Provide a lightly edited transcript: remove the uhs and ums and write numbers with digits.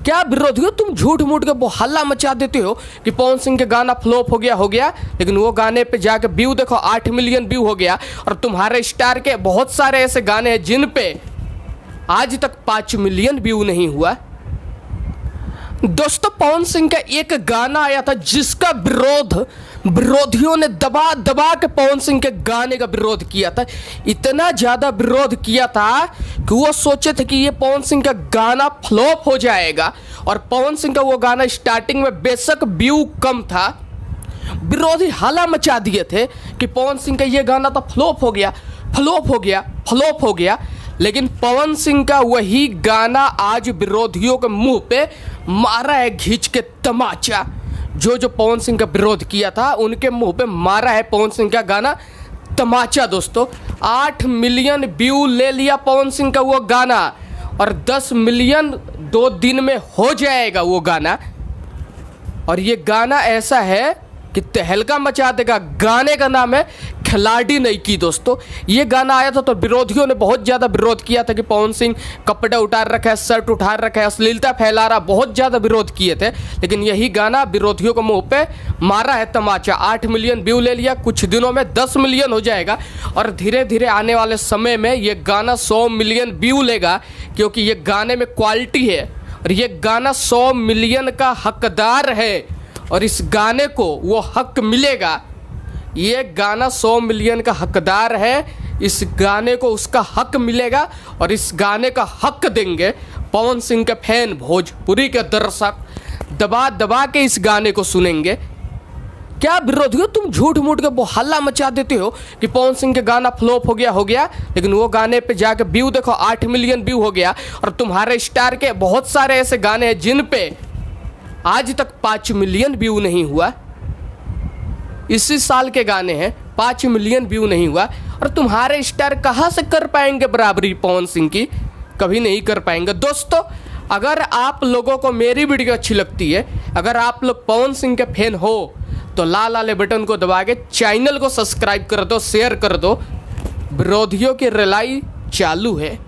क्या विरोधियों तुम झूठ मूठ के हल्ला मचा देते हो कि पवन सिंह के गाना फ्लॉप हो गया, लेकिन वो गाने पे जाके व्यू देखो 8 मिलियन व्यू हो गया। और तुम्हारे स्टार के बहुत सारे ऐसे गाने हैं जिन पे आज तक 5 मिलियन व्यू नहीं हुआ। दोस्तों पवन सिंह का एक गाना आया था जिसका विरोधियों ने दबा दबा के पवन सिंह के गाने का विरोध किया था। इतना ज्यादा विरोध किया था कि वो सोचे थे कि ये पवन सिंह का गाना फ्लॉप हो जाएगा। और पवन सिंह का वो गाना स्टार्टिंग में बेशक व्यू कम था, विरोधी हल्ला मचा दिए थे कि पवन सिंह का ये गाना तो फ्लॉप हो गया। लेकिन पवन सिंह का वही गाना आज विरोधियों के मुंह पे मारा है घींच के तमाचा। जो पवन सिंह का विरोध किया था उनके मुंह पे मारा है पवन सिंह का गाना तमाचा। दोस्तों 8 मिलियन व्यू ले लिया पवन सिंह का वो गाना, और 10 मिलियन 2 दिन में हो जाएगा वो गाना। और ये गाना ऐसा है कि तहलका मचा देगा। गाने का नाम है खिलाड़ी नहीं की। दोस्तों ये गाना आया था तो विरोधियों ने बहुत ज़्यादा विरोध किया था कि पवन सिंह कपड़े उतार रखा है, शर्ट उतार रखा है, अश्लीलता फैला रहा, बहुत ज़्यादा विरोध किए थे। लेकिन यही गाना विरोधियों को मुंह पे मारा है तमाचा। 8 मिलियन व्यू ले लिया, कुछ दिनों में 10 मिलियन हो जाएगा। और धीरे धीरे आने वाले समय में ये गाना 100 मिलियन व्यू लेगा, क्योंकि ये गाने में क्वालिटी है और ये गाना 100 मिलियन का हकदार है। और इस गाने को वो हक मिलेगा। ये गाना 100 मिलियन का हकदार है, इस गाने को उसका हक मिलेगा। और इस गाने का हक देंगे पवन सिंह के फैन, भोजपुरी के दर्शक दबा दबा के इस गाने को सुनेंगे। क्या विरोधियों तुम झूठ मूठ के हल्ला मचा देते हो कि पवन सिंह के गाना फ्लॉप हो गया, लेकिन वो गाने पे जाके व्यू देखो 8 मिलियन व्यू हो गया। और तुम्हारे स्टार के बहुत सारे ऐसे गाने हैं जिन पे आज तक 5 मिलियन व्यू नहीं हुआ। इसी साल के गाने हैं, 5 मिलियन व्यू नहीं हुआ। और तुम्हारे स्टार कहाँ से कर पाएंगे बराबरी पवन सिंह की? कभी नहीं कर पाएंगे। दोस्तों अगर आप लोगों को मेरी वीडियो अच्छी लगती है, अगर आप लोग पवन सिंह के फैन हो, तो लाल वाले बटन को दबा के चैनल को सब्सक्राइब कर दो, शेयर कर दो। विरोधियों की रिलाई चालू है।